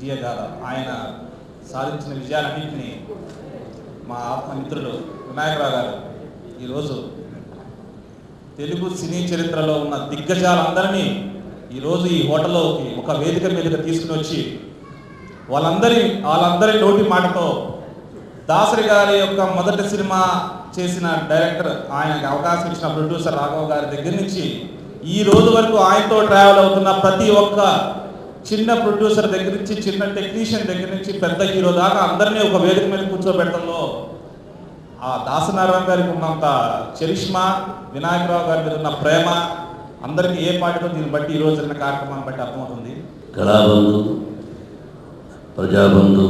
విజయగాథ. ఆయన సాధించిన విజయాలన్నింటినీ మా ఆత్మమిత్రులు వినాయకరావు గారు ఈరోజు తెలుగు సినీ చరిత్రలో ఉన్న దిగ్గజాలందరినీ ఈరోజు ఈ హోటల్లోకి ఒక వేదిక మీదకి తీసుకుని వచ్చి వాళ్ళందరి నోటి మాటతో దాసరి గారి యొక్క మొదటి సినిమా చేసిన డైరెక్టర్, ఆయనకి అవకాశం ఇచ్చిన ప్రొడ్యూసర్ రాఘవ గారి దగ్గర నుంచి ఈ రోజు వరకు ఆయనతో ట్రావెల్ అవుతున్న ప్రతి ఒక్క చిన్న ప్రొడ్యూసర్ దగ్గర నుంచి, చిన్న టెక్నీషియన్ దగ్గర నుంచి పెద్ద హీరో దాకా అందరినీ ఒక వేదిక మీద కూర్చోబెట్టడంలో ఆ దాసనారాయణ గారికి ఉన్నంత చరిష్మా, వినాయకరావు గారి మీద ఉన్న ప్రేమ అందరికీ ఏ పాటితో దీన్ని బట్టి ఈ రోజు జరిగిన కార్యక్రమాన్ని బట్టి అర్థమవుతుంది. కళాబంధు, ప్రజాబంధు,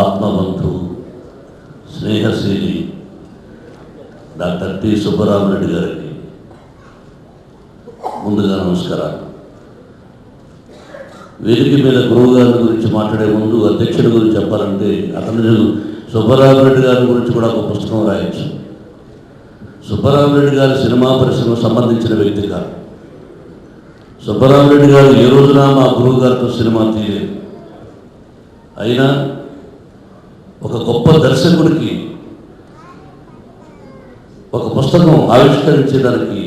ఆత్మబంధు, స్నేహశీలి డాక్టర్ టి సుబ్బరామరెడ్డి గారికి ముందుగా నమస్కారాలు. వేదిక మీద గురువు గారి గురించి మాట్లాడే ముందు అధ్యక్షుడి గురించి చెప్పాలంటే అతను సుబ్బరామరెడ్డి గారి గురించి కూడా ఒక పుస్తకం రాయొచ్చు. సుబ్బరామరెడ్డి గారి సినిమా పరిశ్రమకు సంబంధించిన వ్యక్తి కాదు. సుబ్బరామరెడ్డి గారు ఏ రోజున మా గురువు గారితో సినిమా తీయలేదు. అయినా ఒక గొప్ప దర్శకుడికి ఒక పుస్తకం ఆవిష్కరించేదానికి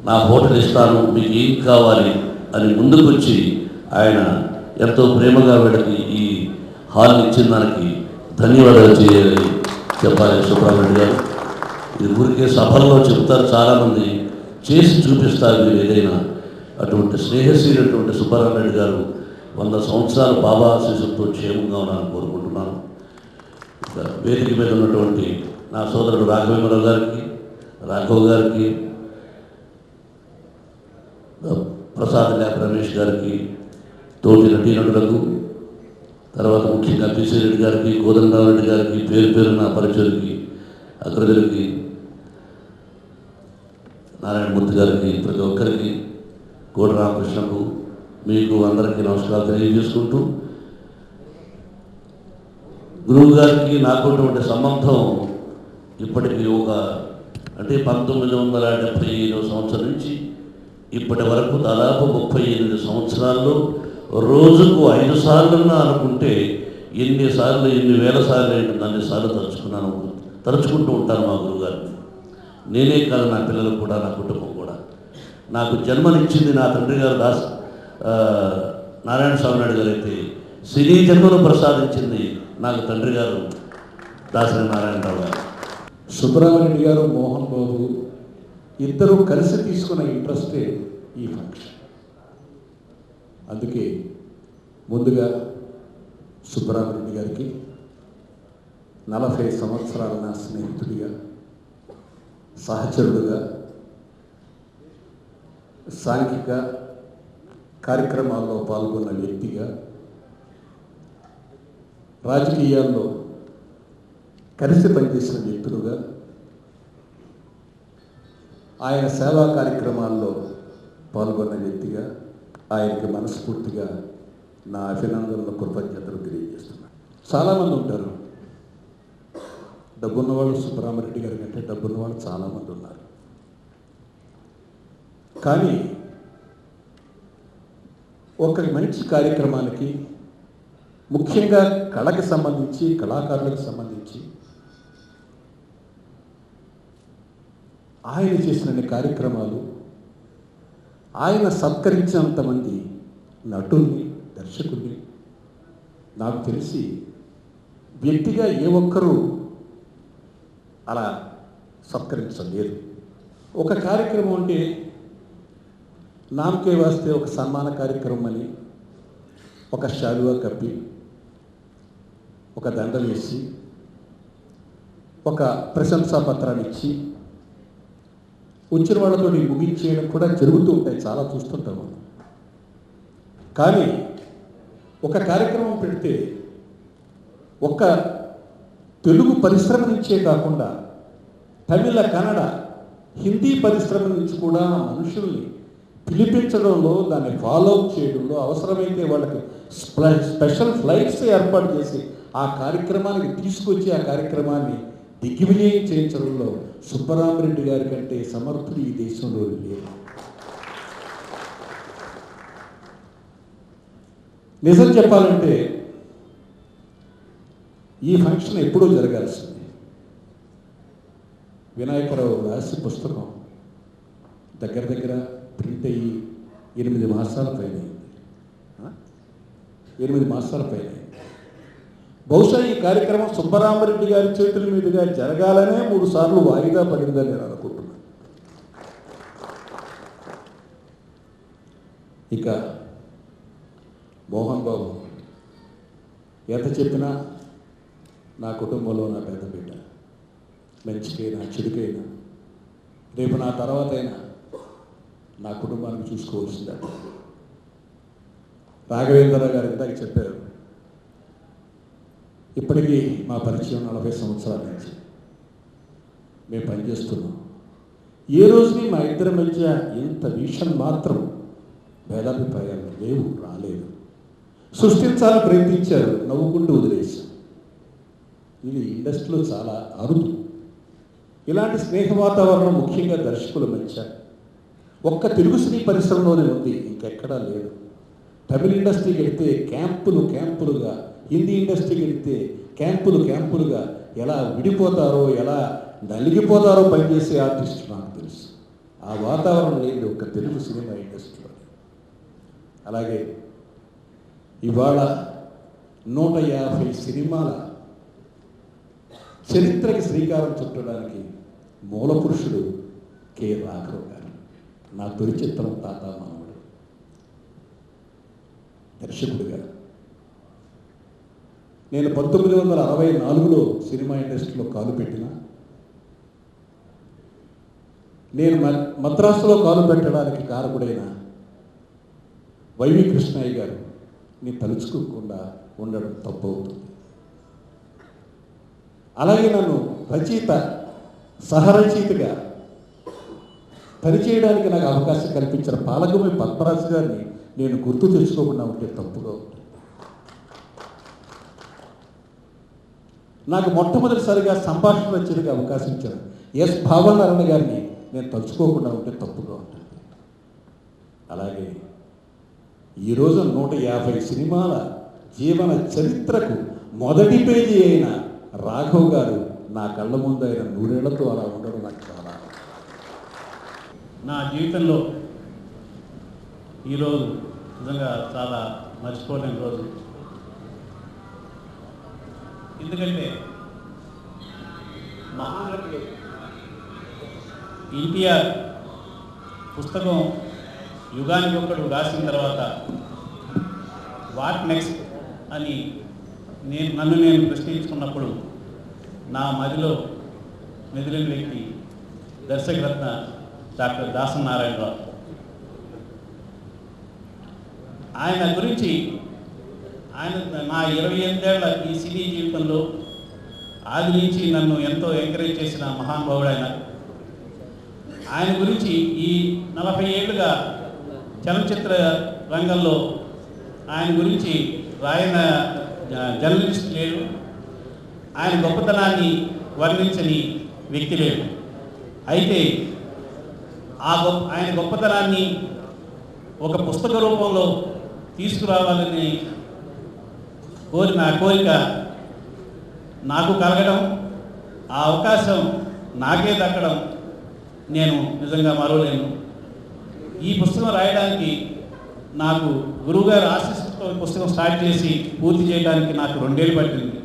నా హోటల్ ఇస్తాను, మీకు ఏం కావాలి అని ముందుకు వచ్చి ఆయన ఎంతో ప్రేమగా వీళ్ళకి ఈ హాల్ని ఇచ్చిన దానికి ధన్యవాదాలు చేయాలి చెప్పాలి సుబ్రహ్మణ్య గారు. ఇది ఊరికే సభల్లో చెప్తారు, చాలామంది చేసి చూపిస్తారు మీరు ఏదైనా. అటువంటి స్నేహశీలటువంటి సుబ్రహ్మణ్య గారు 100 సంవత్సరాలు బాబా ఆశీస్సులతో క్షేమంగా ఉన్నారని కోరుకుంటున్నాను. వేదిక మీద ఉన్నటువంటి నా సోదరుడు రాఘవేంద్రరావు గారికి, రాఘవ్ గారికి, ప్రసాద్ ల్యాబ్ రమేష్ గారికి, తోటి నటీనటులకు, తర్వాత ముఖ్యంగా పిసి రెడ్డి గారికి, కోదండరామరెడ్డి గారికి, పేరు నా పరిచయులకి, అగ్రజులకి, నారాయణమూర్తి గారికి, ప్రతి ఒక్కరికి, కోటి రామకృష్ణకు, మీకు అందరికీ నమస్కారాలు తెలియజేసుకుంటూ, గురువు గారికి నాకు ఉన్నటువంటి సంబంధం ఇప్పటికీ అంటే 1975 సంవత్సరం నుంచి ఇప్పటి వరకు దాదాపు 38 సంవత్సరాల్లో రోజుకు 5 సార్లున్నా అనుకుంటే ఎన్ని వేల సార్లు అన్ని సార్లు తలుచుకుంటూ ఉంటాను మా గురువుగారిని. నేనే కాదు, నా పిల్లలు కూడా, నా కుటుంబం కూడా. నాకు జన్మనిచ్చింది నా తండ్రి గారు నారాయణ స్వామి నాయుడు గారు అయితే, సినీ జన్మను ప్రసాదించింది నాకు తండ్రి గారు దాసరి నారాయణరావు గారు. సుబ్రహ్మణ్యుడు గారు, మోహన్ బాబు ఇద్దరు కలిసి తీసుకున్న ఇంట్రెస్టే ఈ ఫంక్షన్. అందుకే ముందుగా సుబ్రహ్మణ్యుడు గారికి 40 సంవత్సరాల నా స్నేహితుడిగా, సహచరుడుగా, సాంఘిక కార్యక్రమాల్లో పాల్గొన్న వ్యక్తిగా, రాజకీయాల్లో కలిసి పనిచేసిన వ్యక్తులుగా, ఆయన సేవా కార్యక్రమాల్లో పాల్గొన్న వ్యక్తిగా ఆయనకి మనస్ఫూర్తిగా నా అభినందనలు, కృతజ్ఞతలు తెలియజేస్తున్నాను. చాలామంది ఉంటారు, డబ్బున్నవాళ్ళు సుబ్రహ్మరెడ్డి గారి కంటే డబ్బున్నవాళ్ళు చాలామంది ఉన్నారు. కానీ ఒక మంచి కార్యక్రమానికి, ముఖ్యంగా కళకి సంబంధించి, కళాకారులకు సంబంధించి ఆయన చేసిన కార్యక్రమాలు, ఆయన సత్కరించినంతమంది నటుల్ని, దర్శకుల్ని నాకు తెలిసి వ్యక్తిగా ఏ ఒక్కరూ అలా సత్కరించలేదు. ఒక కార్యక్రమం అంటే నామకే వాస్తే ఒక సన్మాన కార్యక్రమం అని ఒక శాలువా కప్పి, ఒక దండ వేసి, ఒక ప్రశంసా పత్రాన్ని ఇచ్చి వచ్చిన వాళ్ళతో ముగించేయడం కూడా జరుగుతూ ఉంటాయి, చాలా చూస్తుంటాము. కానీ ఒక కార్యక్రమం పెడితే ఒక తెలుగు పరిశ్రమ నుంచే కాకుండా తమిళ, కన్నడ, హిందీ పరిశ్రమ నుంచి కూడా మనుషుల్ని పిలిపించడంలో, దాన్ని ఫాలో అప్ చేయడంలో, అవసరమైతే వాళ్ళకి స్పెషల్ ఫ్లైట్స్ ఏర్పాటు చేసి ఆ కార్యక్రమానికి తీసుకొచ్చి ఆ కార్యక్రమాన్ని దిగ్విజయం చేయించడంలో సుబ్బరామరెడ్డి గారి కంటే సమర్థుడు ఈ దేశంలో లేరు. నిజం చెప్పాలంటే ఈ ఫంక్షన్ ఎప్పుడూ జరగాల్సింది. వినాయకరావు రాసి పుస్తకం దగ్గర దగ్గర ప్రింట్ అయ్యి 8 మాసాల పైన 8 మాసాల పైన. బహుశా ఈ కార్యక్రమం సుబ్బరామరెడ్డి గారి చేతుల మీదుగా జరగాలనే 3 సార్లు వాయిదా పడిందని నేను అనుకుంటున్నాను. ఇక మోహన్ బాబు ఎంత చెప్పినా నా కుటుంబంలో నా పెద్ద బిడ్డ, మంచికైనా చెడుకైనా రేపు నా తర్వాత అయినా నా కుటుంబానికి చూసుకోవాల్సిందే. రాఘవేంద్రరావు గారు ఇందాక చెప్పారు, ఇప్పటికీ మా పరిచయం 40 సంవత్సరాల నుంచి మేము పనిచేస్తున్నాం. ఏ రోజుని మా ఇద్దరి మధ్య ఇంత విషయం మాత్రం భేదాభిప్రాయాలు లేవు, రాలేదు. సృష్టించాలని ప్రయత్నించారు, నవ్వుకుంటూ వదిలేశారు. ఇది ఇండస్ట్రీలో చాలా అరుదు. ఇలాంటి స్నేహ వాతావరణం ముఖ్యంగా దర్శకుల మధ్య ఒక్క తెలుగు సినీ పరిశ్రమలోనే ఉంది, ఇంకెక్కడా లేదు. తమిళ ఇండస్ట్రీకి వెళితే క్యాంపులుగా, హిందీ ఇండస్ట్రీకి వెళితే క్యాంపులుగా ఎలా విడిపోతారో, ఎలా నలిగిపోతారో పనిచేసే ఆర్టిస్ట్ నాకు తెలుసు. ఆ వాతావరణం లేదు ఒక్క తెలుగు సినిమా ఇండస్ట్రీలో. అలాగే ఇవాళ 150 సినిమాల చరిత్రకి శ్రీకారం చుట్టడానికి మూల పురుషుడు కె. రాఘవ్ గారు. నా తొలి చిత్రం తాత మానవుడు. దర్శకుడిగా నేను 1964లో సినిమా ఇండస్ట్రీలో కాలు పెట్టిన, నేను మద్రాసులో కాలు పెట్టడానికి కారకుడైన వైవి కృష్ణయ్య గారు నీ తలుచుకోకుండా ఉండడం తప్పు అవుతుంది. అలాగే నన్ను రచయిత సహరచయితగా పనిచేయడానికి నాకు అవకాశం కల్పించిన పాలగుమి పద్మరాజు గారిని నేను గుర్తు తెచ్చుకోకుండా ఉంటే తప్పుగా ఉంటుంది. నాకు మొట్టమొదటిసారిగా సంభాషణ రచయితగా అవకాశం ఇచ్చిన ఎస్ భావనారాయణ గారిని నేను తలుచుకోకుండా ఉంటే తప్పుగా ఉంటుంది. అలాగే ఈరోజు 150 సినిమాల జీవన చరిత్రకు మొదటి పేజీ అయిన రాఘవ్ గారు నా కళ్ళ ముందు ఆయన 100 ఏళ్లతో అలా ఉండడం నాకు చాలా. నా జీవితంలో ఈరోజు నిజంగా చాలా మర్చిపోలేని రోజు. ఎందుకంటే మహానటుడు ఎన్టీఆర్ పుస్తకం యుగానికి ఒకడు రాసిన తర్వాత వాట్ నెక్స్ట్ అని నన్ను నేను ప్రశ్నించుకున్నప్పుడు నా మదిలో మెదిలిన వ్యక్తి దర్శకరత్న డాక్టర్ దాసరి నారాయణరావు. ఆయన గురించి నా 28 ఏళ్ల ఈ సినీ జీవితంలో ఆది నుంచి నన్ను ఎంతో ఎంకరేజ్ చేసిన మహానుభావుడు ఆయన గురించి ఈ 40 ఏళ్ళుగా చలనచిత్ర రంగంలో ఆయన గురించి రాయన జర్నలిస్ట్ లేడు, ఆయన గొప్పతనాన్ని వర్ణించని వ్యక్తి లేడు. అయితే ఆయన గొప్పతనాన్ని ఒక పుస్తక రూపంలో తీసుకురావాలని కోరిన కోరిక నాకు కలగడం, ఆ అవకాశం నాకే దక్కడం నేను నిజంగా మరోలేను. ఈ పుస్తకం రాయడానికి నాకు గురువుగారు ఆశీస్సుతో పుస్తకం స్టార్ట్ చేసి పూర్తి చేయడానికి నాకు 2 ఏళ్ళు పట్టింది.